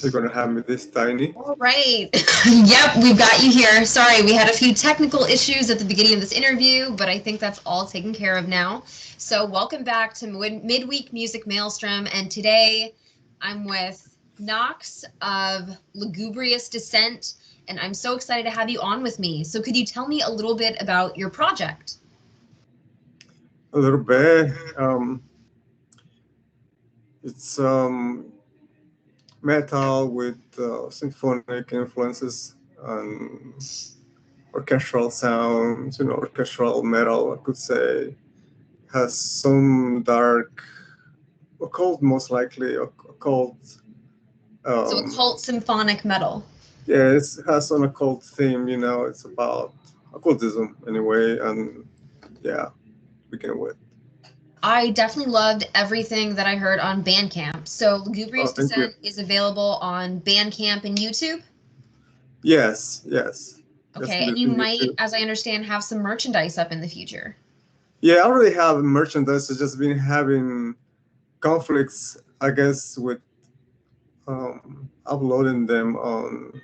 You're gonna have me this tiny. All right. Yep, we've got you here. Sorry, we had a few technical issues at the beginning of this interview, but I think that's all taken care of now. So, welcome back to Midweek Music Maelstrom, and today I'm with Nox of Lugubrious Descent, and I'm so excited to have you on with me. So, could you tell me a little bit about your project? A little bit. It's metal with symphonic influences and orchestral sounds. Orchestral metal, I could say, has some dark, occult, most likely occult. So, Um, occult symphonic metal. yeah, it has an occult theme. It's about occultism anyway, and yeah, begin with. I definitely loved everything that I heard on Bandcamp. So, Oh, Lugubrious thank you. Descent is available on Bandcamp and YouTube. Yes, yes. Just Okay, and you listen might, YouTube. as I understand, have some merchandise up in the future. Yeah, I already have merchandise. I've just been having conflicts, I guess, with uploading them on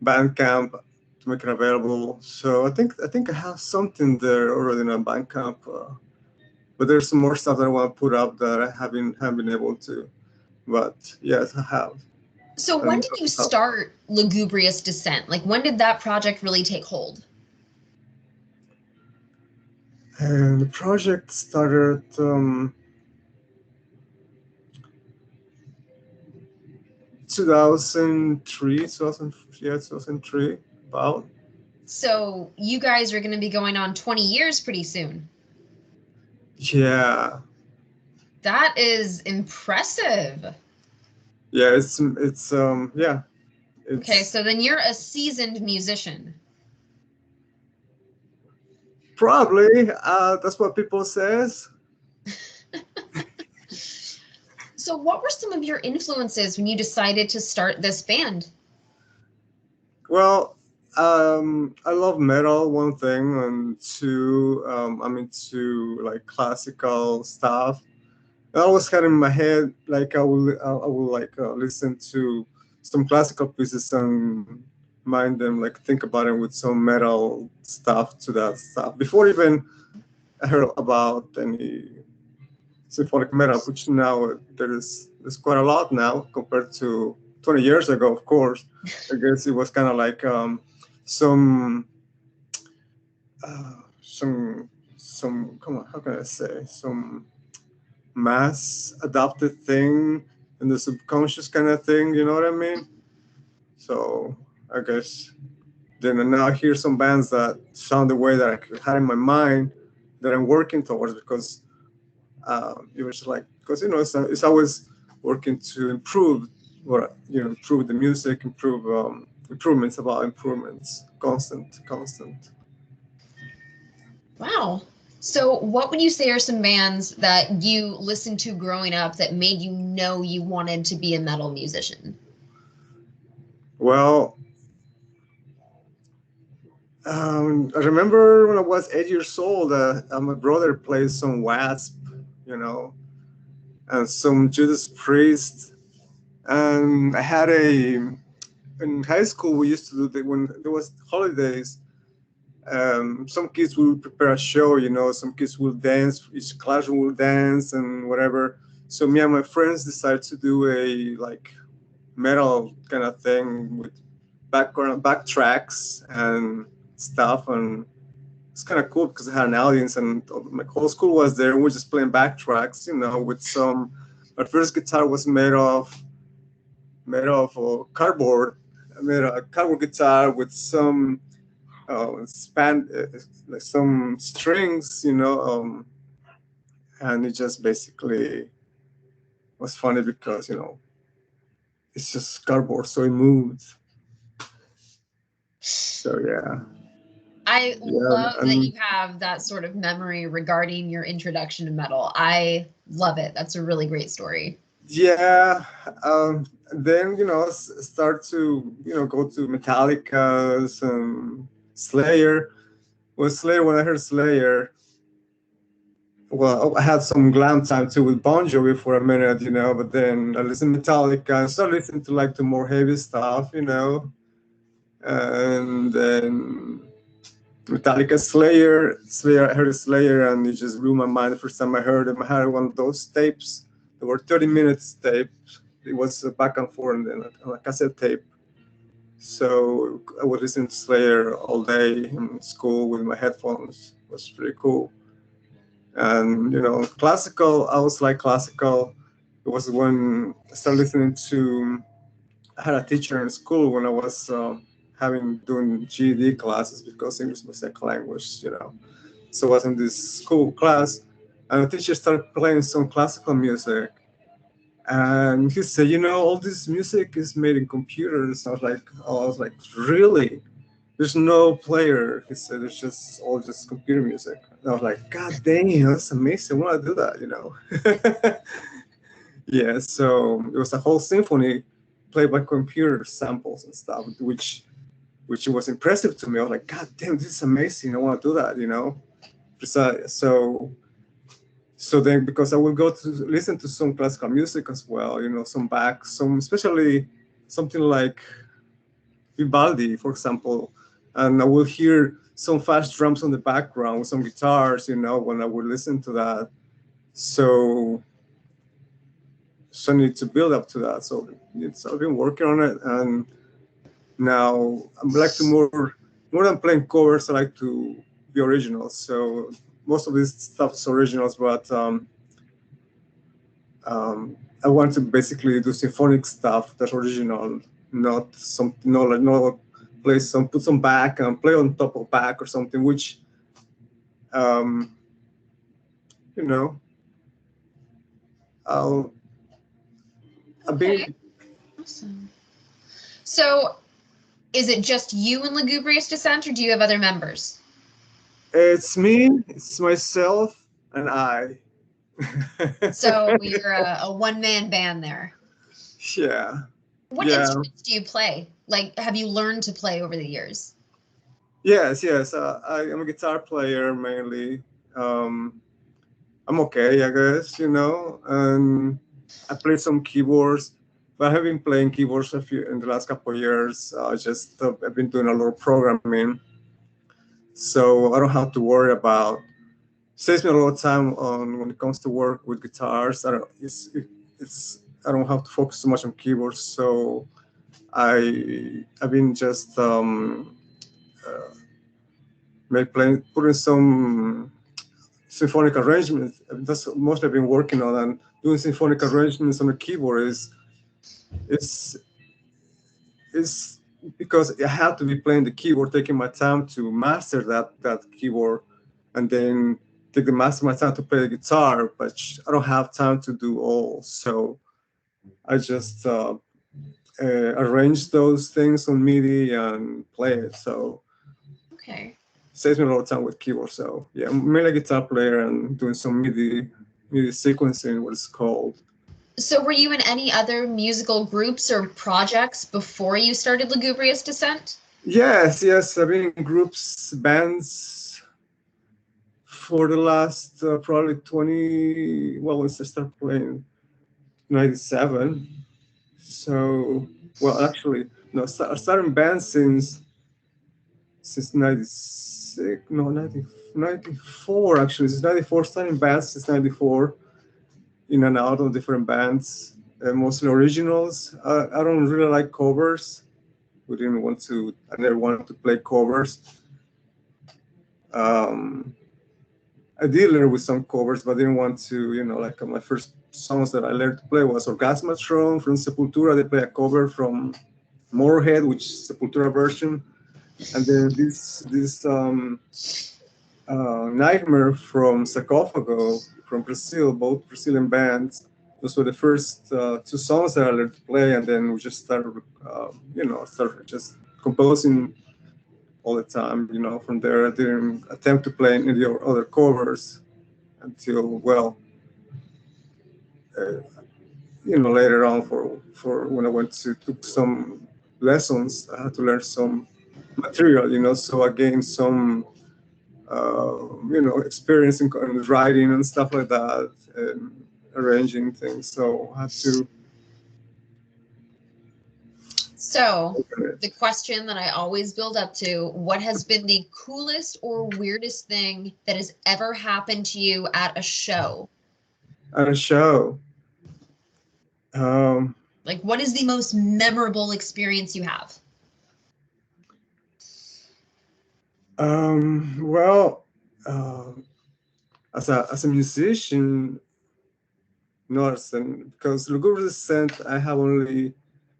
Bandcamp to make it available. So I think I have something there already on Bandcamp, but there's some more stuff that I want to put up that I haven't been able to. But yes, I have. So, when And did you start Lugubrious Descent? Like, when did that project really take hold? and the project started 2003, 2000, yeah, 2003, about. So, you guys are going to be going on 20 years pretty soon. Yeah, That is impressive. yeah, it's yeah, Okay, it's so then you're a seasoned musician. probably that's what people says. So, what were some of your influences when you decided to start this band? Well, I love metal, one thing, and two, I'm into like classical stuff. I always had in my head like I will like listen to some classical pieces and mind them, like think about it with some metal stuff to that stuff before even I heard about any symphonic metal, which now there's quite a lot now compared to 20 years ago. Of course, I guess it was kind of like some some come on, how can I say, some mass adopted thing in the subconscious kind of thing. You know what I mean? So I guess then now I hear some bands that sound the way that I had in my mind that I'm working towards because it was like because it's always working to improve what improve the music, improve improvements about improvements, constant. Wow. So, what would you say are some bands that you listened to growing up that made you know you wanted to be a metal musician? Well, I remember when I was 8 years old, my brother played some Wasp, you know, and some Judas Priest, and I had a in high school we used to do that when there was holidays. Some kids will prepare a show, some kids will dance, each class will dance and whatever. So me and my friends decided to do a like metal kind of thing with backtracks and stuff, and it's kind of cool because I had an audience and my whole school was there. We were just playing backtracks, with some. Our first guitar was made of cardboard. I made a cardboard guitar with some like some strings, and it just basically was funny because it's just cardboard, so it moves. So yeah, I yeah, love that you and have that sort of memory regarding your introduction to metal. I love it. That's a really great story. yeah. Then start to go to Metallica's and Slayer. When I heard Slayer, well, I had some glam time too with Bon Jovi for a minute, but then I listened to Metallica and started listening to like the more heavy stuff, and then Metallica Slayer, I heard Slayer, and it just blew my mind the first time I heard him. I had one of those tapes. There were 30 minutes tapes. It was back and forth, and then on a cassette tape. So I would listen to Slayer all day in school with my headphones. It was pretty cool. And classical, I was like classical. It was when I started listening to. I had a teacher in school when I was having doing GED classes because English was my second language. So I was in this school class, and the teacher started playing some classical music, and he said, all this music is made in computers. I was like, really? There's no player. He said, it's just all just computer music. And I was like, God dang, that's amazing. I want to do that. Yeah, so it was a whole symphony played by computer samples and stuff, which was impressive to me. I was like, God damn, this is amazing. I want to do that. So then because I will go to listen to some classical music as well, some Bach, some especially something like Vivaldi, for example, and I will hear some fast drums on the background, some guitars, when I would listen to that. So I need to build up to that. So I've been working on it, and now I like to more than playing covers. I like to be original. So most of this stuff is originals, but I want to basically do symphonic stuff that's original, not some like no play some put some back and play on top of back or something, which um, you know I'll I've Okay, been awesome. So, is it just you and Lugubrious Descent, or do you have other members? it's me, it's myself, and I. So you're a one-man band there. Yeah, What yeah, instruments do you play? Like, have you learned to play over the years? yes. I'm a guitar player mainly. Um, I'm okay, I guess, and I play some keyboards, but I've been playing keyboards a few in the last couple of years. I've been doing a lot of programming, so I don't have to worry about. Saves me a lot of time on when it comes to work with guitars. It's I don't have to focus too much on keyboards, so I've been just uh, playing putting some symphonic arrangements. That's mostly I've been working on, and doing symphonic arrangements on the keyboard is is because I have to be playing the keyboard, taking my time to master that keyboard, and then take the master my time to play the guitar. But I don't have time to do all, so I just arrange those things on MIDI and play it. So Okay. saves me a lot of time with keyboard. So yeah, I'm mainly a guitar player and doing some MIDI sequencing, what it's called. So were you in any other musical groups or projects before you started Lugubrious Descent? Yes. I've been in groups, bands for the last probably 20. Well, since I started playing 97. So, well, actually, no, I started in bands since 96. No, 94 actually. Since 94, starting bands since 94, in and out of different bands, mostly originals. I don't really like covers. I never wanted to play covers. Um, I did learn with some covers, but I didn't want to, like my first songs that I learned to play was Orgasmatron from Sepultura. They play a cover from Motorhead, which is Sepultura version. And then this Nightmare from Sarcophago from Brazil, both Brazilian bands. Those were the first two songs that I learned to play, and then we just started just composing all the time. From there, I didn't attempt to play any other covers until uh, later on for when I went to took some lessons. I had to learn some material. So I gained some experiencing and writing and stuff like that, and arranging things. So I have to So, open the it. question that I always build up to, what has been the coolest or weirdest thing that has ever happened to you at a show? At a show. Um, Like, what is the most memorable experience you have? well, as a musician, not because Lugubrious Descent, I have only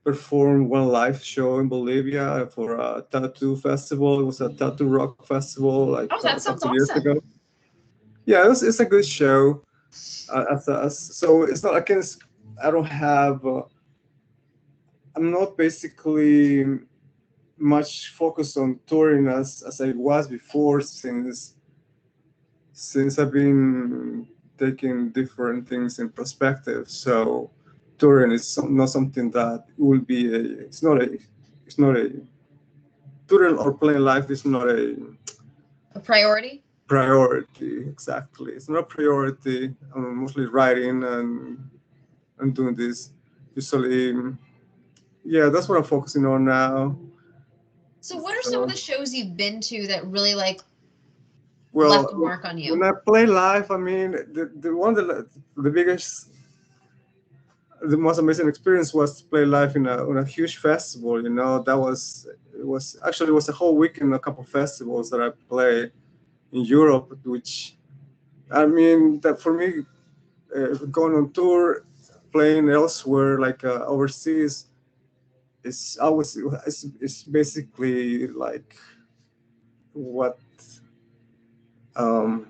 performed one live show in Bolivia for a tattoo festival. It was a tattoo rock festival like Oh, a that sounds couple of years awesome. ago. Yeah, it's a good show. So it's not, I don't have, I'm not basically much focused on touring as I was before, since I've been taking different things in perspective. So touring is not something that will be it's not a touring or playing live is not a A priority? priority exactly. It's not a priority. I'm mostly writing and doing this. Usually, yeah, that's what I'm focusing on now. So, what are some of So, the shows you've been to that really like left well, a mark on when you? I play live, I mean, the biggest, the most amazing experience was to play live on a huge festival. That was a whole weekend, a couple of festivals that I play in Europe, which I mean that for me, going on tour, playing elsewhere like overseas it's basically like what um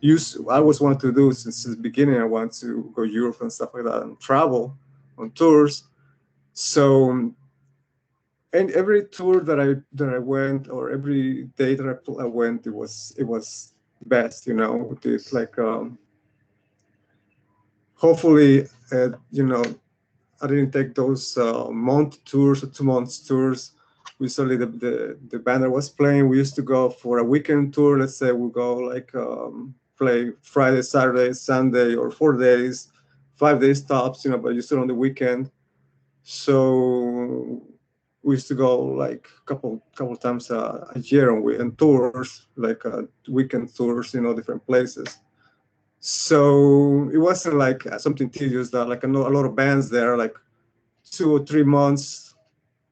I always wanted to do since the beginning. I want to go Europe and stuff like that and travel on tours. So and every tour that I went, or every day that I went, it was best. It's like hopefully I didn't take those month tours or 2 months tours. Usually the band I was playing, we used to go for a weekend tour. Let's say we go like play Friday, Saturday, Sunday, or 4 days, 5 days tops. But usually on the weekend. So we used to go like couple times a year on tours, like weekend tours, different places. So it wasn't like something tedious that like I know a lot of bands there, like 2 or 3 months,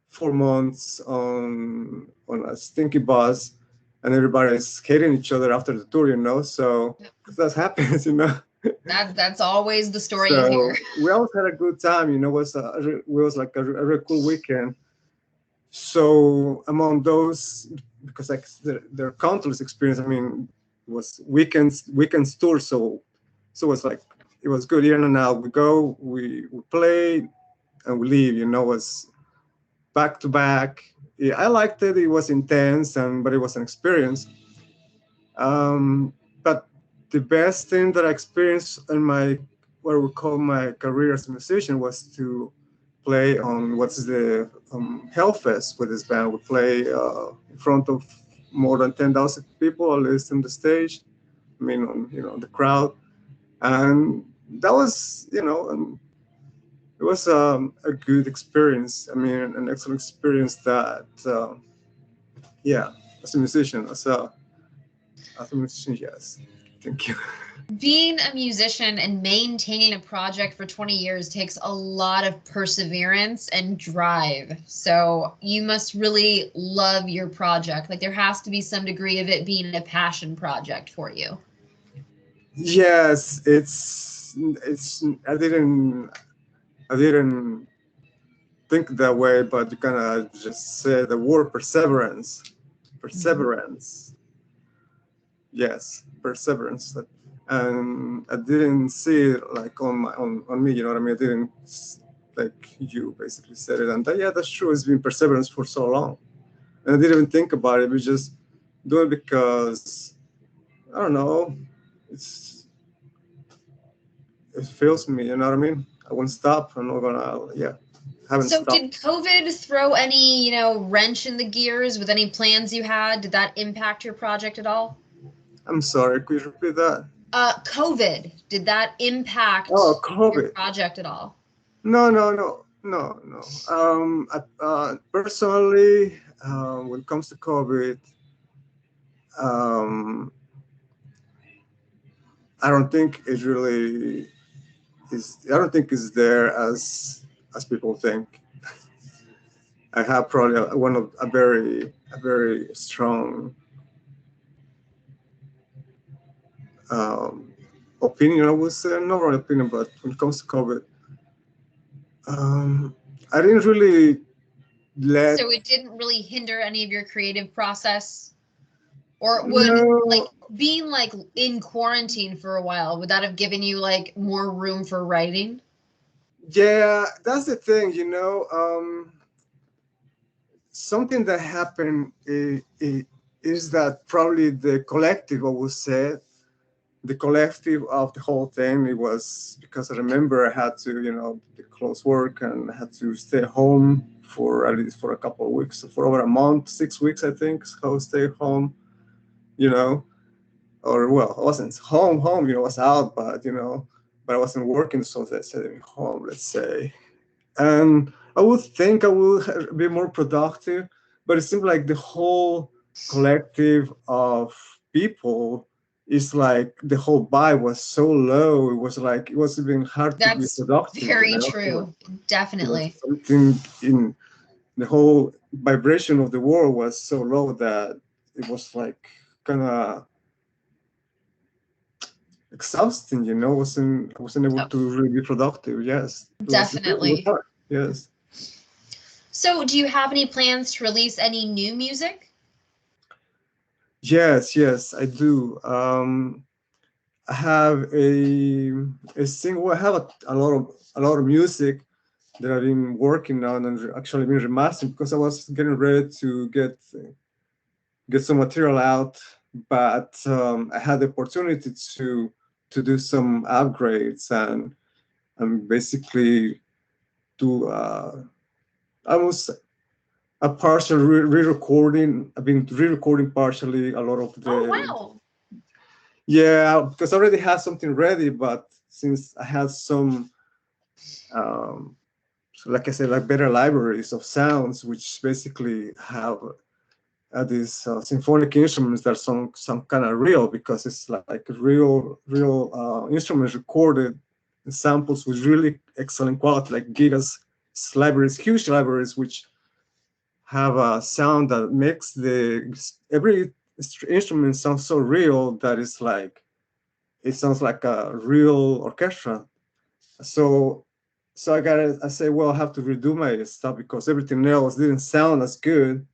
4 months on a stinky bus, and everybody's hating each other after the tour. So because that happens. That's always the story you hear. So we always had a good time. It was like a really cool weekend. So among those, because like their countless experience, I mean, it was weekends tour. So it was like it was good in and out. We go, we play, and we leave. It was back to back. Yeah, I liked it. It was intense, but it was an experience. But the best thing that I experienced in my what we call my career as a musician was to play on what's the Hellfest with this band. We play in front of more than 10,000 people, at least on the stage. I mean, on the crowd, and that was it was a good experience. I mean, an excellent experience that yeah, as a musician, as a musician, yes. Thank you. Being a musician and maintaining a project for 20 years takes a lot of perseverance and drive. So you must really love your project. Like there has to be some degree of it being a passion project for you. Yes, it's I didn't think that way, but you kind of just said the word perseverance. Mhm. Perseverance. Yes, perseverance. And I didn't see it like on me. You know what I mean? I didn't like you basically said it, and yeah, that's true. It's been perseverance for so long, and I didn't even think about it. We just do it because I don't know. It's it fills me. You know what I mean? I won't stop. I'm not gonna. Yeah. Haven't So stopped. did COVID throw any, wrench in the gears with any plans you had? Did that impact your project at all? I'm sorry, could you repeat that? COVID, did that Oh, impact your COVID. project at all? No, no, no, no, no. Personally, when it comes to COVID, um, I don't think it really is. I don't think it's there as people think. I have probably one of a very strong um, opinion. I would say not really opinion, but when it comes to COVID, um, I didn't really let. So it didn't really hinder any of your creative process? Or would like No, being like in quarantine for a while, would that have given you like more room for writing? yeah, that's the thing. Something that happened is that probably the collective, I would say, the collective of the whole thing, it was because I remember I had to, close work and I had to stay home for at least for a couple of weeks, for over a month, 6 weeks, I think. So I would stay home, you know, or well, I wasn't home, I was out, but I wasn't working, so they said me home, let's say. And I would think I would be more productive, but it seemed like the whole collective of people is like the whole vibe was so low. It was like it was even hard to be That's productive. very Like, true. it was Definitely. something in the whole vibration of the world was so low that it was like kind of exhausting. Wasn't able Oh, to really be productive. Yes, it was definitely. hard. Yes. So, do you have any plans to release any new music? Yes, yes, I do. I have a single. I have a lot of music that I've been working on and actually been remastering because I was getting ready to get some material out, but I had the opportunity to do some upgrades and basically do almost a partial re-recording. I've been re-recording partially a lot of Oh, the. wow. Yeah, because I already had something ready, but since I had some, um, so like I said, like better libraries of sounds, which basically have these symphonic instruments that are some kind of real, because it's like real instruments recorded in samples with really excellent quality, like gigas libraries, huge libraries, which have a sound that makes the every instrument sound so real that it's like it sounds like a real orchestra. So I say, well, I have to redo my stuff because everything else didn't sound as good.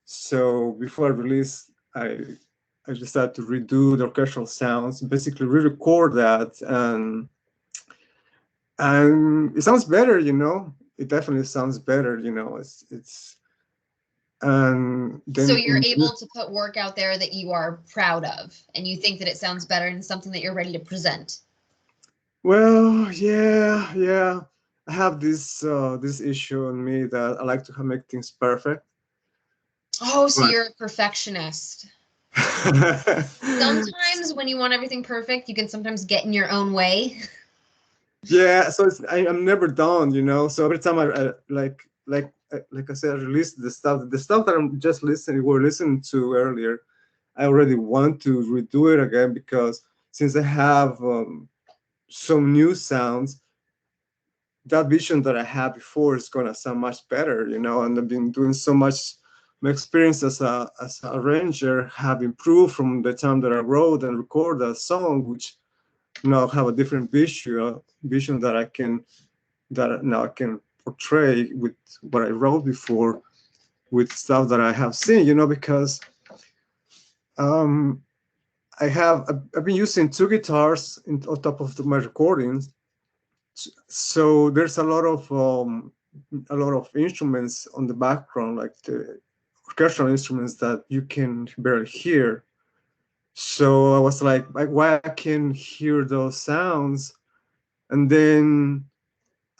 So before I release, I decided to redo the orchestral sounds, basically re-record that, and it sounds better. It definitely sounds better. It's and So then you're able to put work out there that you are proud of, and you think that it sounds better and something that you're ready to present. well, yeah, yeah. I have this issue in me that I like to make things perfect. Oh, so But you're a perfectionist. Sometimes when you want everything perfect, you can sometimes get in your own way. yeah, so I'm never done. So every time I like I said, I release the stuff that I'm just we're listening to earlier. I already want to redo it again because since I have some new sounds, that vision that I had before is gonna sound much better. And I've been doing so much. My experience as a arranger have improved from the time that I wrote and recorded a song, which now have a different vision that now I can portray with what I wrote before with stuff that I have seen. Because um, I've been using two guitars on top of my recordings, so there's a lot of instruments on the background, like the orchestral instruments that you can barely hear. So I was like why I can hear those sounds, and then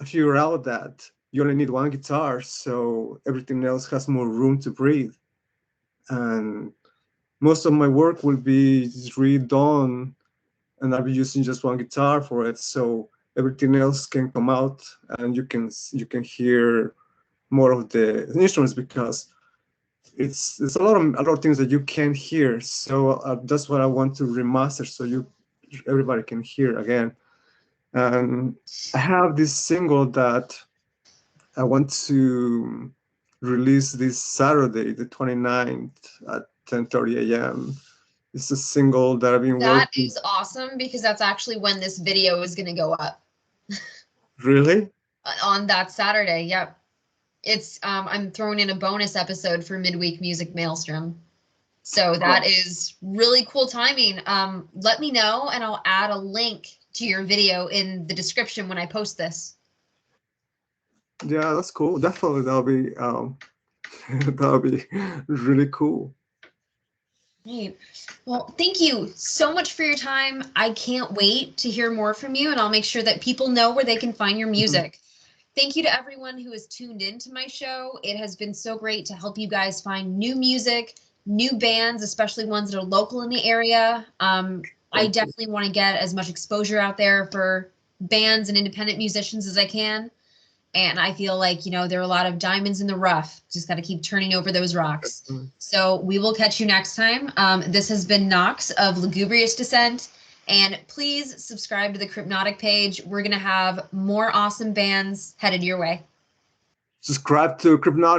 I figured out that you only need one guitar, so everything else has more room to breathe. And most of my work will be redone, and I'll be using just one guitar for it, so everything else can come out, and you can hear more of the instruments, because it's a lot of things that you can't hear. So that's what I want to remaster, so everybody can hear again. And I have this single that I want to release this Saturday, the 29th at 10:30 a.m. It's a single that I've been That working. is awesome because that's actually when this video is going to go up. Really? On that Saturday. Yep. It's I'm throwing in a bonus episode for Midweek Music Maelstrom. So that is really cool timing. Let me know and I'll add a link to your video in the description when I post this. Yeah, that's cool. Definitely, that'll be really cool. Great. Well, thank you so much for your time. I can't wait to hear more from you, and I'll make sure that people know where they can find your music. Thank you to everyone who has tuned into my show. It has been so great to help you guys find new music, new bands, especially ones that are local in the area. I definitely want to get as much exposure out there for bands and independent musicians as I can. And I feel like, there are a lot of diamonds in the rough. Just got to keep turning over those rocks. So we will catch you next time. This has been Nox of Lugubrious Descent. And please subscribe to the Crypnotic page. We're going to have more awesome bands headed your way. Subscribe to Crypnotic.